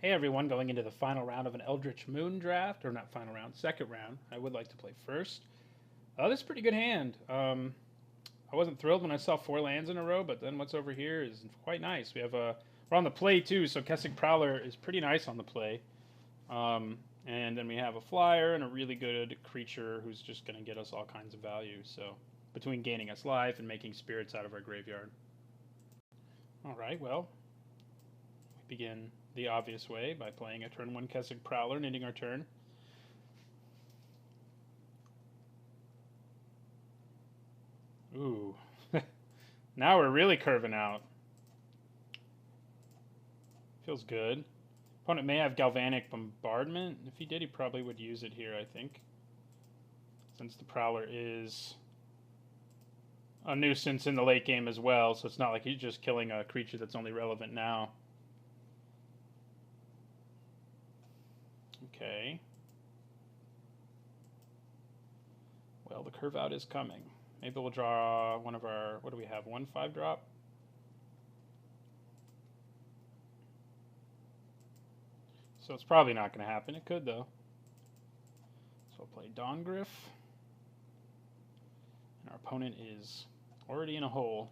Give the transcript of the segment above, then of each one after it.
Hey everyone, going into the final round of an Eldritch Moon draft, or not final round, second round. I would like to play first. This is a pretty good hand. I wasn't thrilled when I saw 4 lands in a row, but then what's over here is quite nice. We're on the play too, so Kessig Prowler is pretty nice on the play. And then we have a flyer and a really good creature who's just going to get us all kinds of value. So between gaining us life and making spirits out of our graveyard. All right, well, we begin the obvious way by playing a turn 1 Kessig Prowler and ending our turn. Ooh. Now we're really curving out. Feels good. Opponent may have Galvanic Bombardment. If he did, he probably would use it here, I think. Since the Prowler is a nuisance in the late game as well, so it's not like he's just killing a creature that's only relevant now. Okay. Well, the curve out is coming. Maybe we'll draw one of our, what do we have, 1/5 drop? So it's probably not going to happen. It could, though. So we'll play Dawngriff. And our opponent is already in a hole.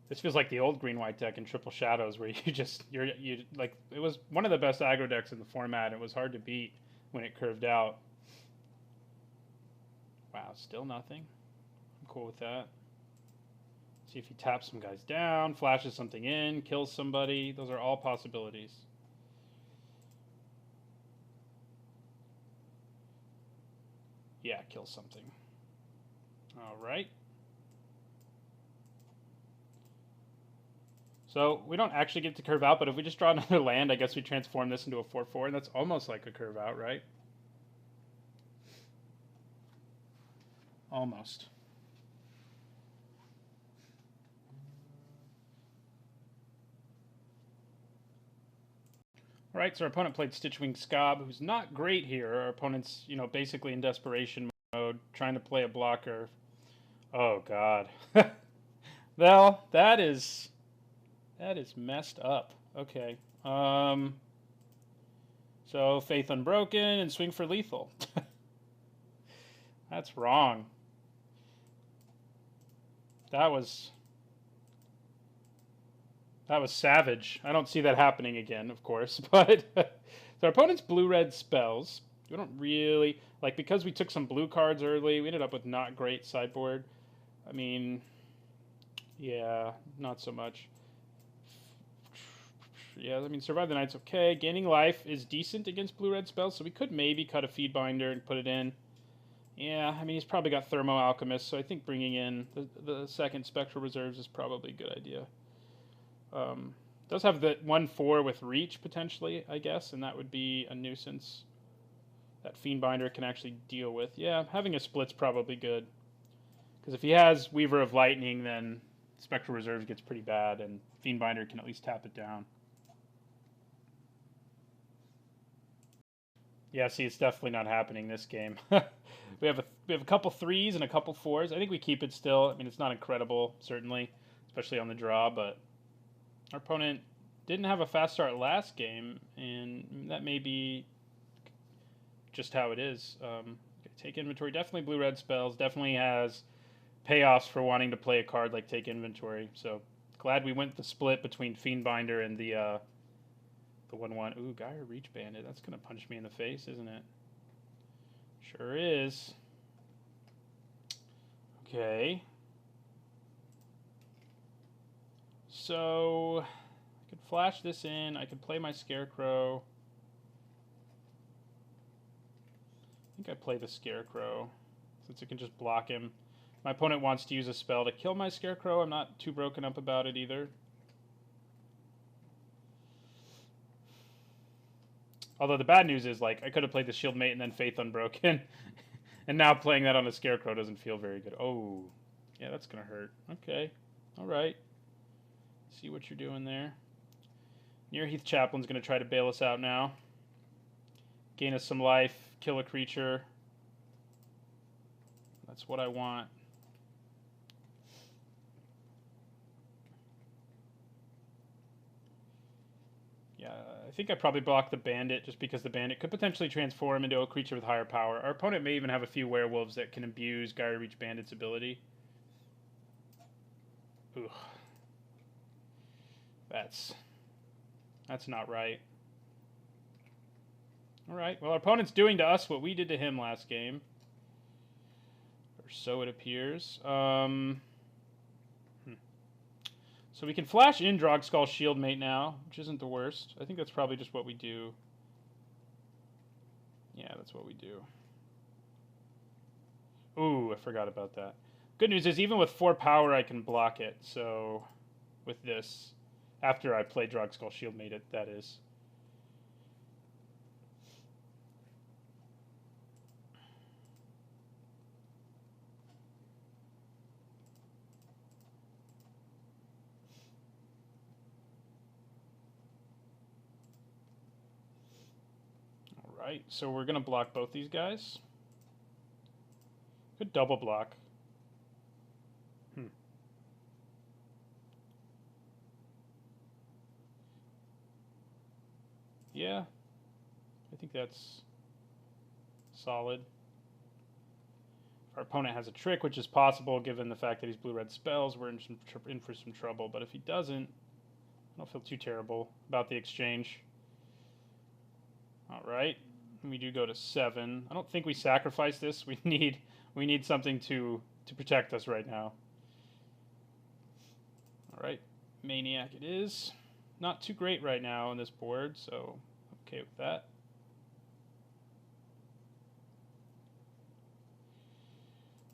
This feels like the old green-white deck in Triple Shadows, where you like, it was one of the best aggro decks in the format. It was hard to beat when it curved out. Wow, still nothing. I'm cool with that. See if he taps some guys down, flashes something in, kills somebody. Those are all possibilities. Yeah, kill something. All right. So we don't actually get to curve out, but if we just draw another land, I guess we transform this into a 4/4, and that's almost like a curve out, right? Almost. All right, so our opponent played Stitchwing Scob, who's not great here. Our opponent's, basically in desperation mode, trying to play a blocker. Oh, God. Well, that is messed up. Okay. So Faith Unbroken and swing for lethal. That's wrong. That was savage. I don't see that happening again, of course. But so our opponent's blue-red spells. We don't really like, because we took some blue cards early. We ended up with not great sideboard. I mean, yeah, not so much. Yeah, I mean, Survive the Night's okay. Gaining life is decent against blue-red spells, so we could maybe cut a Feedbinder and put it in. Yeah, I mean, he's probably got Thermo Alchemist, so I think bringing in the second Spectral Reserves is probably a good idea. Does have the 1/4 with Reach, potentially, I guess, and that would be a nuisance that Fiendbinder can actually deal with. Yeah, having a split's probably good. Because if he has Weaver of Lightning, then Spectral Reserves gets pretty bad, and Fiendbinder can at least tap it down. Yeah, see, it's definitely not happening this game. we have a couple 3s and a couple 4s. I think we keep it still. I mean, it's not incredible, certainly, especially on the draw, but our opponent didn't have a fast start last game, and that may be just how it is. Take Inventory, definitely blue-red spells, definitely has payoffs for wanting to play a card like Take Inventory. So glad we went the split between Fiendbinder and the 1/1. Ooh, Gyre Reach Bandit. That's going to punch me in the face, isn't it? Sure is. Okay. So I could flash this in. I could play my Scarecrow. I think I play the Scarecrow since it can just block him. My opponent wants to use a spell to kill my Scarecrow. I'm not too broken up about it either. Although the bad news is, like, I could have played the Shield Mate and then Faith Unbroken. And now playing that on a Scarecrow doesn't feel very good. Oh, yeah, that's going to hurt. Okay. All right. See what you're doing there. Nearheath Chaplain's going to try to bail us out now. Gain us some life. Kill a creature. That's what I want. I think I probably blocked the bandit just because the bandit could potentially transform into a creature with higher power. Our opponent may even have a few werewolves that can abuse Gyre Reach Bandit's ability. Ugh. That's not right. Alright, well, our opponent's doing to us what we did to him last game. Or so it appears. So we can flash in Drogskull Shieldmate now, which isn't the worst. I think that's probably just what we do. Yeah, that's what we do. Ooh, I forgot about that. Good news is, even with 4 power, I can block it. So, with this, after I play Drogskull Shieldmate, it, that is. Alright, so we're going to block both these guys. Good double block. Yeah, I think that's solid. If our opponent has a trick, which is possible given the fact that he's blue-red spells, we're in for some trouble. But if he doesn't, I don't feel too terrible about the exchange. All right, we do go to 7. I don't think we sacrifice this. We need something to protect us right now. All right, Maniac it is. Not too great right now on this board, so okay with that.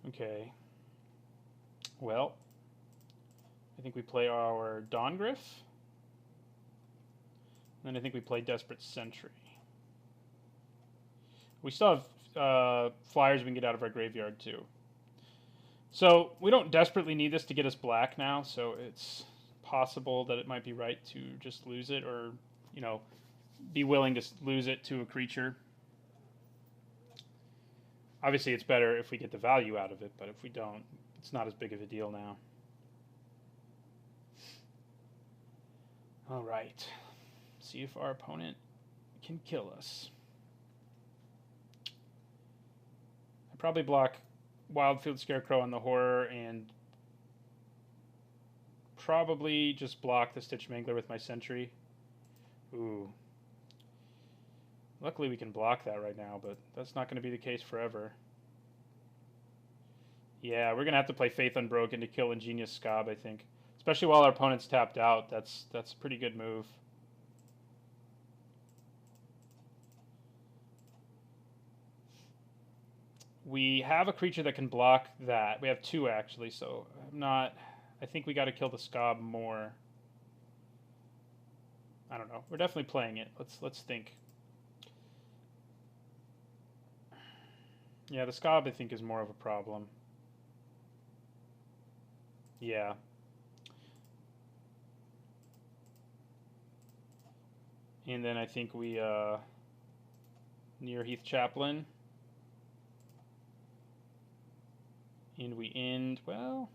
Okay. Well, I think we play our Dawngryph. And then I think we play Desperate Sentry. We still have flyers we can get out of our graveyard too. So we don't desperately need this to get us black now, so it's possible that it might be right to just lose it, or, you know, be willing to lose it to a creature. Obviously, it's better if we get the value out of it, but if we don't, it's not as big of a deal now. All right. See if our opponent can kill us. I probably block Wildfield Scarecrow on the Horror, and probably just block the Stitch Mangler with my Sentry. Ooh. Luckily we can block that right now, but that's not going to be the case forever. Yeah, we're going to have to play Faith Unbroken to kill Ingenious Scob, I think. Especially while our opponent's tapped out. That's a pretty good move. We have a creature that can block that. We have 2 actually, so I think we got to kill the Scob more. I don't know. We're definitely playing it. Let's think. Yeah, the Scob I think is more of a problem. Yeah. And then I think we near Heath Chaplain. And we end, well,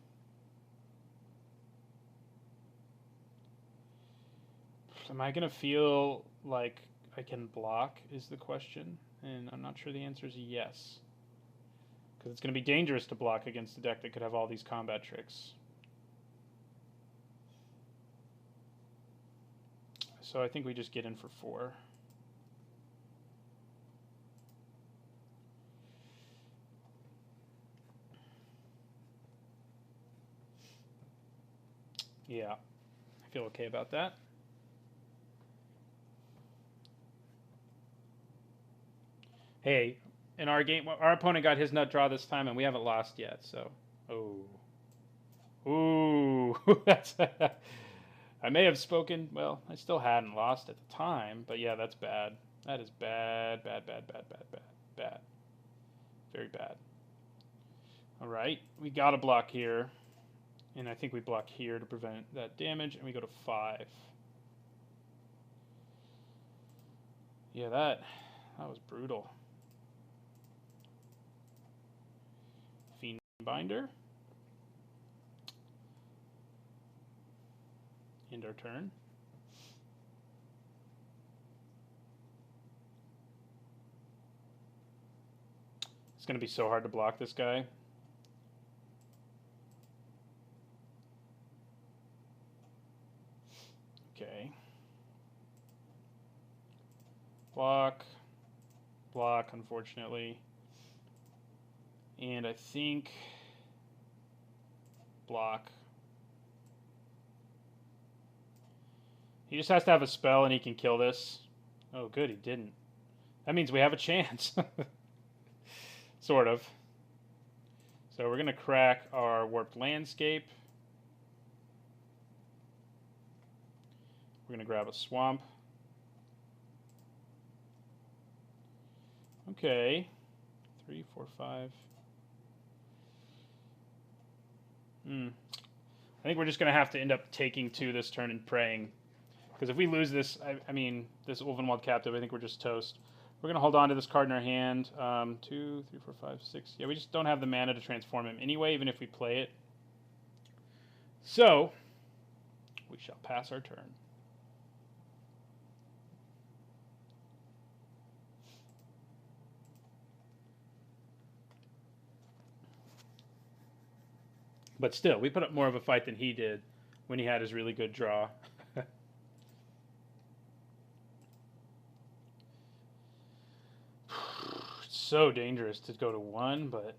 am I going to feel like I can block is the question. And I'm not sure the answer is yes. Because it's going to be dangerous to block against a deck that could have all these combat tricks. So I think we just get in for 4. Yeah, I feel okay about that. Hey, in our game, our opponent got his nut draw this time, and we haven't lost yet, so... Oh. Ooh, that's... I may have spoken... Well, I still hadn't lost at the time, but yeah, that's bad. That is bad, bad, bad, bad, bad, bad, bad. Very bad. All right, we got to block here. And I think we block here to prevent that damage, and we go to 5. Yeah, that was brutal. Fiend Binder. End our turn. going to be so hard to block this guy. Okay. Block. Block, unfortunately. And I think block. He just has to have a spell and he can kill this. Oh, good, he didn't. That means we have a chance. Sort of. So we're going to crack our Warped Landscape. We're going to grab a Swamp. Okay. 3, 4, 5. I think we're just going to have to end up taking 2 this turn and praying. Because if we lose this, I mean, this Ulvenwald Captive, I think we're just toast. We're going to hold on to this card in our hand. 2, 3, 4, 5, 6. Yeah, we just don't have the mana to transform him anyway, even if we play it. So, we shall pass our turn. But still, we put up more of a fight than he did when he had his really good draw. It's so dangerous to go to 1, but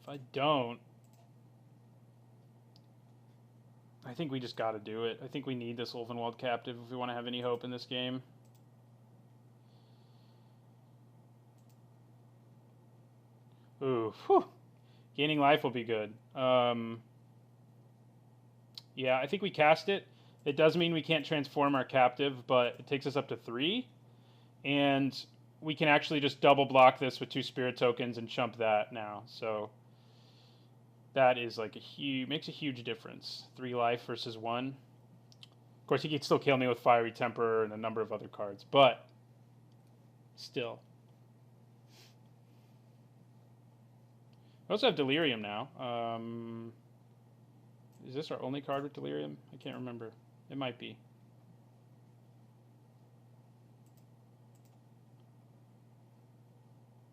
if I don't, I think we just got to do it. I think we need this Ulvenwald Captive if we want to have any hope in this game. Ooh, whew. Gaining life will be good. Yeah, I think we cast it. It does mean we can't transform our captive, but it takes us up to 3. And we can actually just double block this with 2 spirit tokens and chump that now. So that is like makes a huge difference. 3 life versus 1. Of course, he can still kill me with Fiery Temper and a number of other cards, but still. We also have Delirium now. Is this our only card with Delirium? I can't remember. It might be.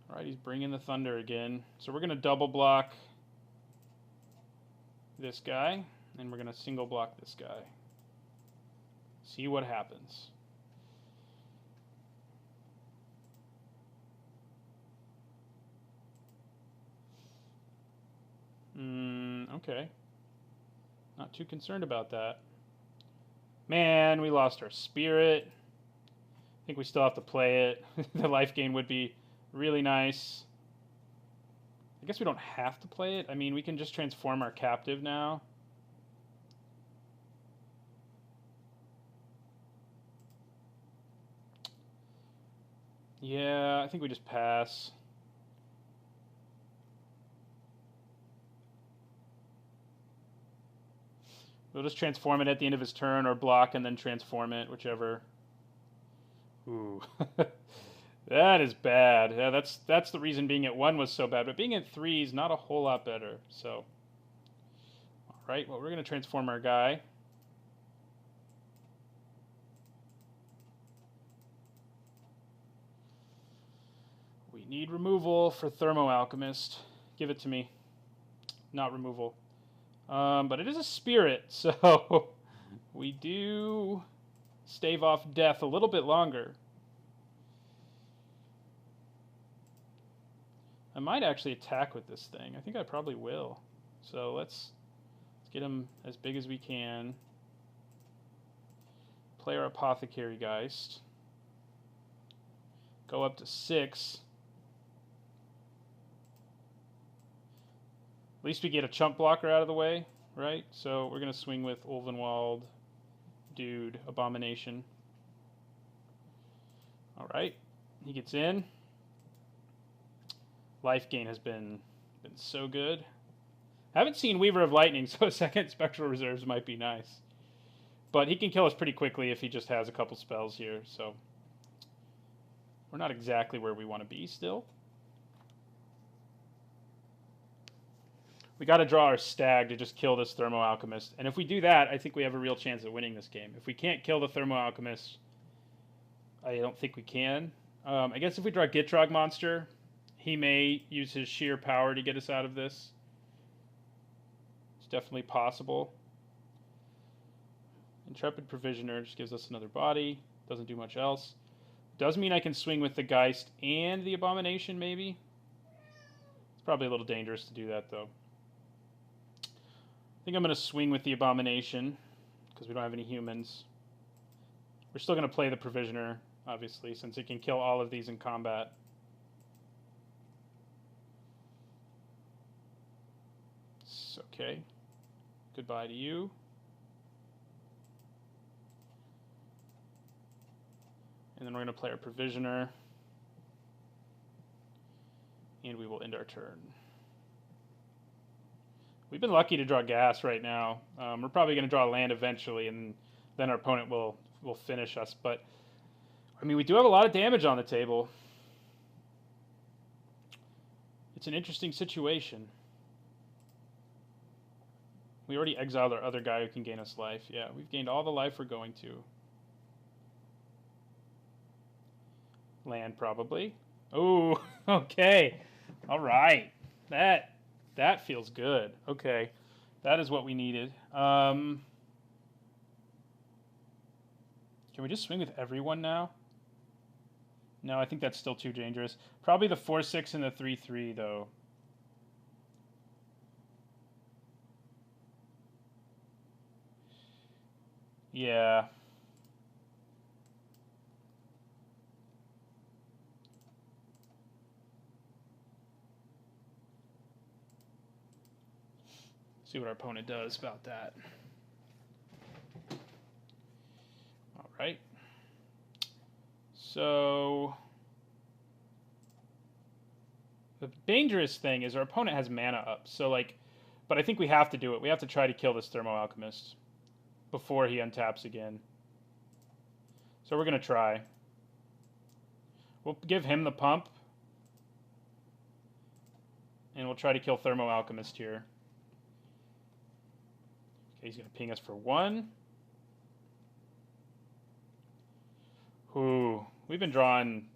All right, he's bringing the Thunder again. So we're going to double block this guy, and we're going to single block this guy. See what happens. Okay. Not too concerned about that. Man, we lost our spirit. I think we still have to play it. The life gain would be really nice. I guess we don't have to play it. I mean, we can just transform our captive now. Yeah, I think we just pass. We'll just transform it at the end of his turn or block and then transform it, whichever. Ooh. That is bad. Yeah, that's the reason being at 1 was so bad. But being at 3 is not a whole lot better. So, all right. Well, we're going to transform our guy. We need removal for Thermo Alchemist. Give it to me. Not removal. But it is a spirit, so we do stave off death a little bit longer. I might actually attack with this thing. I think I probably will. So let's get him as big as we can. Play our Apothecary Geist. Go up to 6. At least we get a chump blocker out of the way, right? So we're going to swing with Ulvenwald, Dude, Abomination. All right, he gets in. Life gain has been so good. I haven't seen Weaver of Lightning, so a second Spectral Reserves might be nice. But he can kill us pretty quickly if he just has a couple spells here, so we're not exactly where we want to be still. We got to draw our stag to just kill this Thermo Alchemist. And if we do that, I think we have a real chance of winning this game. If we can't kill the Thermo Alchemist, I don't think we can. I guess if we draw Gitrog Monster He may use his sheer power to get us out of this. It's definitely possible. Intrepid Provisioner just gives us another body. Doesn't do much else. Does mean I can swing with the Geist and the Abomination, maybe? It's probably a little dangerous to do that, though. I think I'm going to swing with the Abomination, because we don't have any humans. We're still going to play the Provisioner, obviously, since it can kill all of these in combat. It's okay. Goodbye to you. And then we're going to play our Provisioner. And we will end our turn. We've been lucky to draw gas right now. We're probably going to draw land eventually, and then our opponent will finish us. But, I mean, we do have a lot of damage on the table. It's an interesting situation. We already exiled our other guy who can gain us life. Yeah, we've gained all the life we're going to. Land, probably. Oh, okay. All right. That feels good. Okay. That is what we needed. Can we just swing with everyone now? No, I think that's still too dangerous. Probably the 4/6 and the 3/3, though. Yeah. See what our opponent does about that. All right. So the dangerous thing is our opponent has mana up. So like, but I think we have to do it. We have to try to kill this Thermo Alchemist before he untaps again. So we're gonna try. We'll give him the pump, and we'll try to kill Thermo Alchemist here. Okay, he's gonna ping us for 1. Ooh, we've been drawn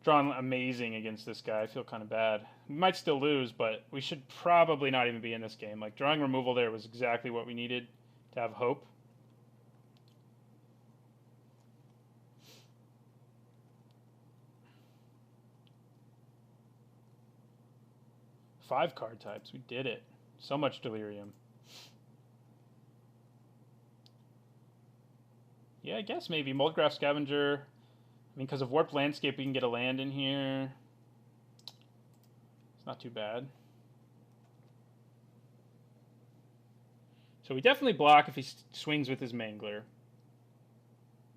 amazing against this guy. I feel kind of bad. We might still lose, but we should probably not even be in this game. Like, drawing removal there was exactly what we needed to have hope. Five card types. We did it. So much delirium. Yeah, I guess maybe Moldgraph Scavenger. I mean, because of Warped Landscape, we can get a land in here. It's not too bad. So we definitely block if he swings with his Mangler.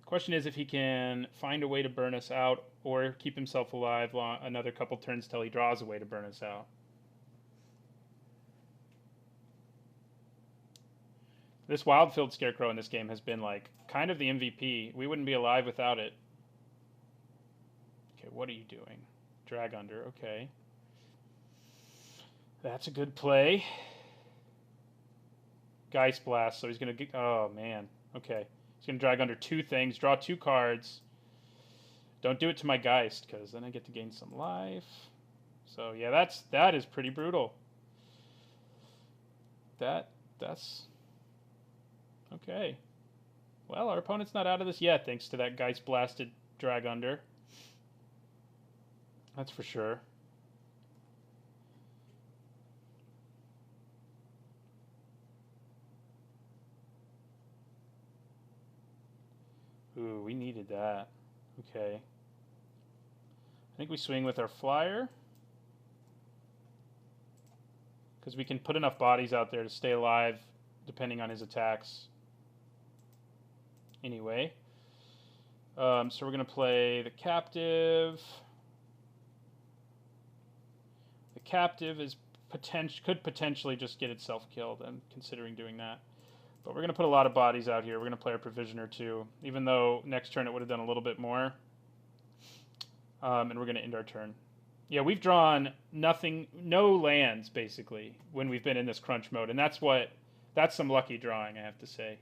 The question is if he can find a way to burn us out or keep himself alive another couple turns till he draws a way to burn us out. This Wildfield Scarecrow in this game has been like kind of the MVP. We wouldn't be alive without it. Okay, what are you doing? Drag under, okay. That's a good play. Geist Blast, so he's going to... Oh, man. Okay. He's going to drag under 2 things, draw 2 cards. Don't do it to my Geist, because then I get to gain some life. So, yeah, that is pretty brutal. That's... Okay. Well, our opponent's not out of this yet, thanks to that Geist Blasted drag under. That's for sure. Ooh, we needed that. Okay. I think we swing with our flyer. Because we can put enough bodies out there to stay alive depending on his attacks. Anyway. So we're going to play the Captive. The Captive is could potentially just get itself killed. I'm considering doing that. But we're going to put a lot of bodies out here. We're going to play our Provisioner too, even though next turn it would have done a little bit more. And we're going to end our turn. Yeah, we've drawn nothing, no lands, basically, when we've been in this crunch mode. And that's some lucky drawing, I have to say.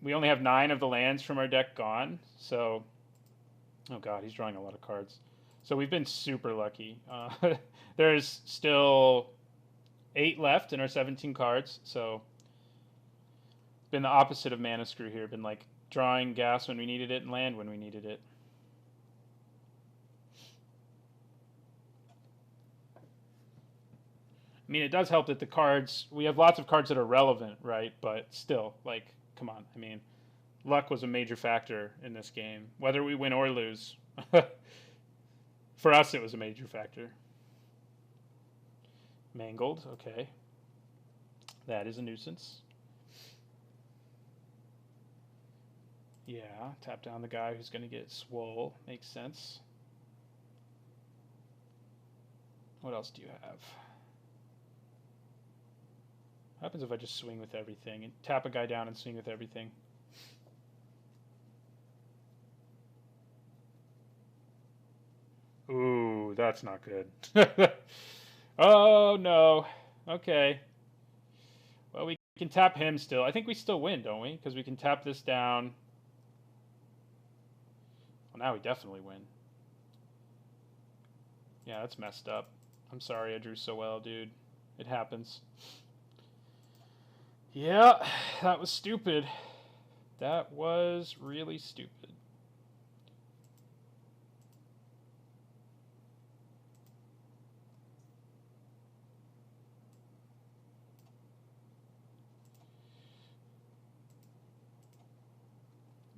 We only have 9 of the lands from our deck gone. So, oh god, he's drawing a lot of cards. So we've been super lucky. There's still 8 left in our 17 cards, so it's been the opposite of Mana Screw here. Been like drawing gas when we needed it and land when we needed it. I mean, it does help that the cards, we have lots of cards that are relevant, right? But still, like, come on. I mean, luck was a major factor in this game, whether we win or lose. For us, it was a major factor. Mangled, okay. That is a nuisance. Yeah, tap down the guy who's going to get swole. Makes sense. What else do you have? What happens if I just swing with everything and tap a guy down and swing with everything? Ooh, that's not good. Oh, no. Okay. Well, we can tap him still. I think we still win, don't we? Because we can tap this down. Well, now we definitely win. Yeah, that's messed up. I'm sorry I drew so well, dude. It happens. Yeah, that was stupid. That was really stupid.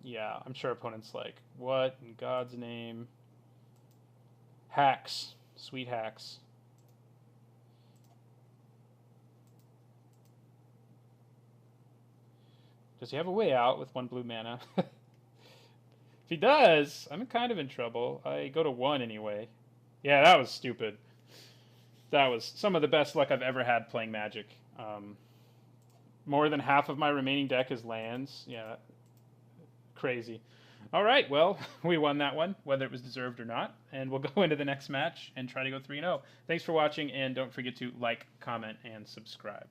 Yeah, I'm sure opponents like, what in God's name? Hacks. Sweet hacks. Does he have a way out with 1 blue mana? If he does, I'm kind of in trouble. I go to 1 anyway. Yeah, that was stupid. That was some of the best luck I've ever had playing Magic. More than half of my remaining deck is lands. Yeah, crazy. All right, well, we won that one, whether it was deserved or not. And we'll go into the next match and try to go 3-0. Thanks for watching, and don't forget to like, comment, and subscribe.